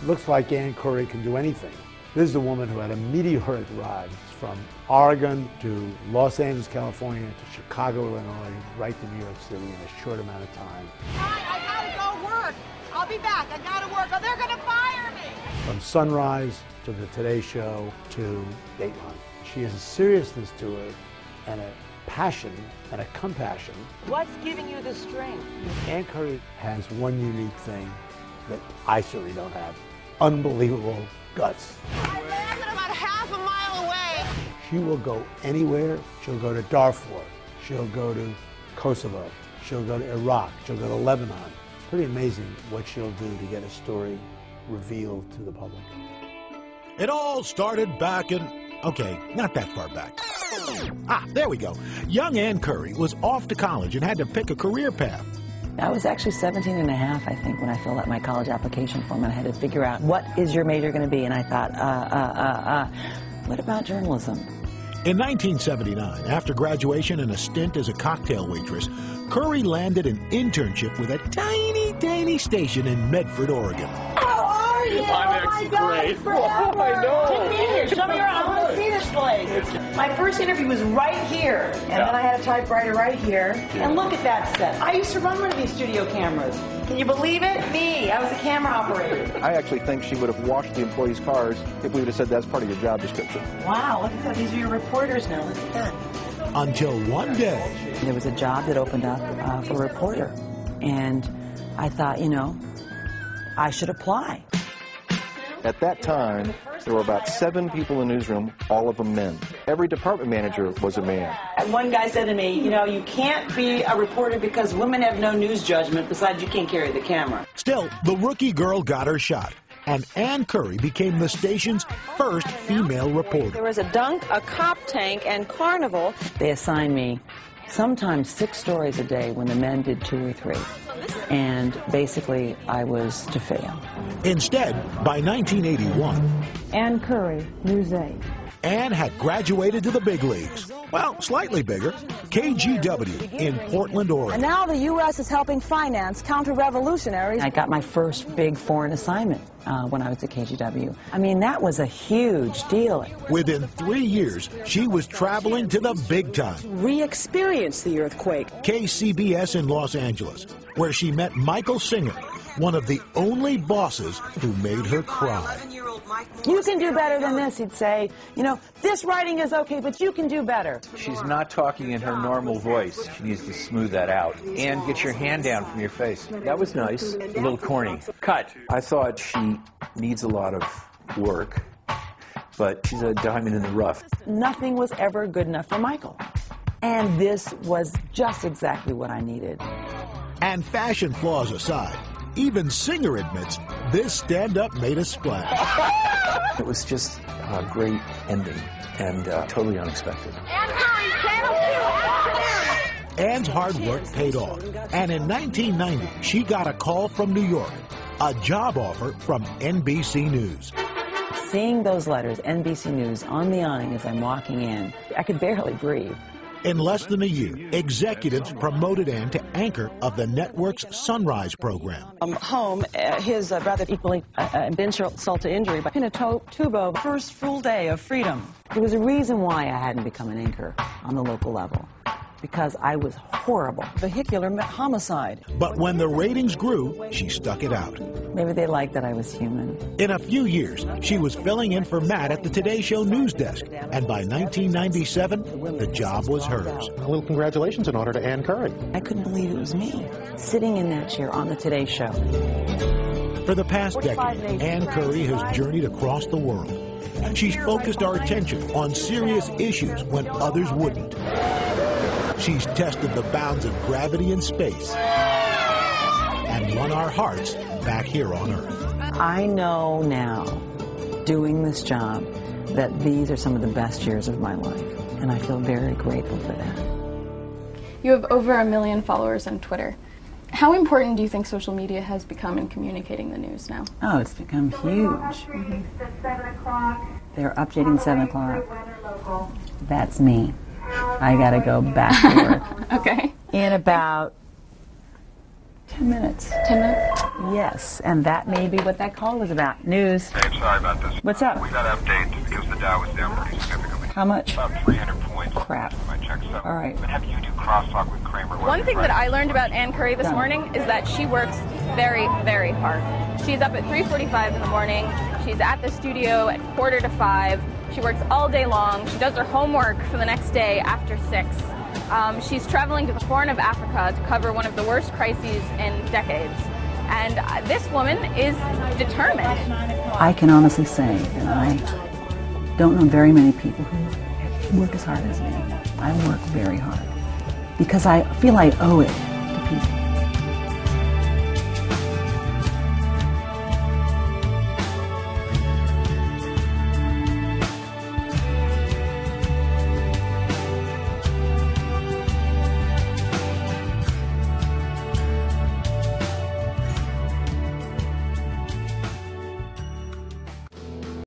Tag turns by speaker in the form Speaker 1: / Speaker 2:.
Speaker 1: Looks like Ann Curry can do anything. This is a woman who had a meteoric rise from Oregon to Los Angeles, California, to Chicago, Illinois, right to New York City in a short amount of time.
Speaker 2: I gotta go work. I'll be back. I gotta work. Oh, they're gonna fire me.
Speaker 1: From Sunrise to the Today Show to Dateline. She has a seriousness to her and a passion and a compassion.
Speaker 3: What's giving you the strength?
Speaker 1: Ann Curry has one unique thing that I certainly don't have. Unbelievable guts.
Speaker 2: I landed about half a mile away.
Speaker 1: She will go anywhere. She'll go to Darfur. She'll go to Kosovo. She'll go to Iraq. She'll go to Lebanon. It's pretty amazing what she'll do to get a story revealed to the public.
Speaker 4: It all started back in, okay, not that far back. There we go. Young Ann Curry was off to college and had to pick a career path.
Speaker 3: I was actually 17 and a half, I think, when I filled out my college application form, and I had to figure out, what is your major going to be? And I thought, what about journalism?
Speaker 4: In 1979, after graduation and a stint as a cocktail waitress, Curry landed an internship with a tiny station in Medford, Oregon.
Speaker 3: How are you?
Speaker 5: I'm actually great.
Speaker 3: I know. Get here. Show me around. I want to see this place. My first interview was right here, and then I had a typewriter right here. And look at that set. I used to run one of these studio cameras. Can you believe it? Me. I was a camera operator.
Speaker 6: I actually think she would have washed the employees' cars if we would have said that's part of your job description.
Speaker 3: Wow, look at that. These are your reporters now. Look at that.
Speaker 4: Until one day,
Speaker 3: There was a job that opened up for a reporter, and I thought, you know, I should apply.
Speaker 6: At that time, there were about 7 people in the newsroom, all of them men. Every department manager was a man.
Speaker 3: And one guy said to me, you know, you can't be a reporter because women have no news judgment. Besides, you can't carry the camera.
Speaker 4: still, the rookie girl got her shot, and Ann Curry became the station's first female reporter.
Speaker 7: There was a dunk, a cop tank, and carnival.
Speaker 3: They assigned me sometimes 6 stories a day when the men did 2 or 3. And basically, I was to fail.
Speaker 4: Instead, by 1981,
Speaker 7: Ann Curry, News 8.
Speaker 4: Ann had graduated to the big leagues. Well, slightly bigger, KGW in Portland,
Speaker 7: And
Speaker 4: Oregon.
Speaker 7: now the U.S. is helping finance counter-revolutionaries.
Speaker 3: I got my first big foreign assignment when I was at KGW. I mean, that was a huge deal.
Speaker 4: Within 3 years, she was traveling to the big time,
Speaker 7: Re-experience the earthquake.
Speaker 4: KCBS in Los Angeles, where she met Michael Singer, one of the only bosses who made her cry.
Speaker 7: You can do better than this, he'd say. You know, this writing is okay, but you can do better.
Speaker 8: She's not talking in her normal voice. She needs to smooth that out. And get your hand down from your face. That was nice. A little corny. Cut. I thought she needs a lot of work, but she's a diamond in the rough.
Speaker 3: Nothing was ever good enough for Michael. And this was just exactly what I needed.
Speaker 4: And fashion flaws aside, even Singer admits this stand-up made a splash.
Speaker 8: It was just a great ending and totally unexpected.
Speaker 2: Ann Curry, Channel 2, afternoon.
Speaker 4: Ann's hard work paid off, and in 1990, she got a call from New York, a job offer from NBC News.
Speaker 3: Seeing those letters, NBC News, on the awning as I'm walking in, I could barely breathe.
Speaker 4: In less than a year, executives promoted Ann to anchor of the network's Sunrise program.
Speaker 7: Home, his rather
Speaker 3: Equally been insult to injury, but Pinatubo, first full day of freedom. There was a reason why I hadn't become an anchor on the local level, because I was horrible. Vehicular homicide.
Speaker 4: But when the ratings grew, she stuck it out.
Speaker 3: Maybe they liked that I was human.
Speaker 4: In a few years, she was filling in for Matt at the Today Show news desk, and by 1997, the job was hers.
Speaker 9: A little congratulations in order to Ann Curry.
Speaker 3: I couldn't believe it was me, sitting in that chair on the Today Show.
Speaker 4: For the past decade, Ann Curry has journeyed across the world. She's focused our attention on serious issues when others wouldn't. She's tested the bounds of gravity and space and won our hearts back here on Earth.
Speaker 3: I know now, doing this job, that these are some of the best years of my life, and I feel very grateful for that.
Speaker 10: You have over 1 million followers on Twitter. How important do you think social media has become in communicating the news now?
Speaker 3: Oh, it's become huge. They're updating 7 o'clock. That's me. I gotta go back to work.
Speaker 10: Okay.
Speaker 3: In about 10 minutes.
Speaker 10: 10 minutes?
Speaker 5: Yes, and that may be what that call was about. News.
Speaker 11: Hey, I'm sorry about this.
Speaker 5: What's up?
Speaker 11: We got an update because the Dow was down pretty significantly.
Speaker 5: How much?
Speaker 11: About 300 points.
Speaker 5: Crap.
Speaker 11: My check's up.
Speaker 5: All right.
Speaker 11: But have you do crosstalk with Kramer?
Speaker 10: One thing that I learned about Ann Curry this morning is that she works very, very hard. She's up at 3:45 in the morning. She's at the studio at 4:45. She works all day long. She does her homework for the next day after 6. She's traveling to the Horn of Africa to cover one of the worst crises in decades. And this woman is determined.
Speaker 5: I can honestly say that I don't know very many people who work as hard as me. I work very hard because I feel I owe it to people.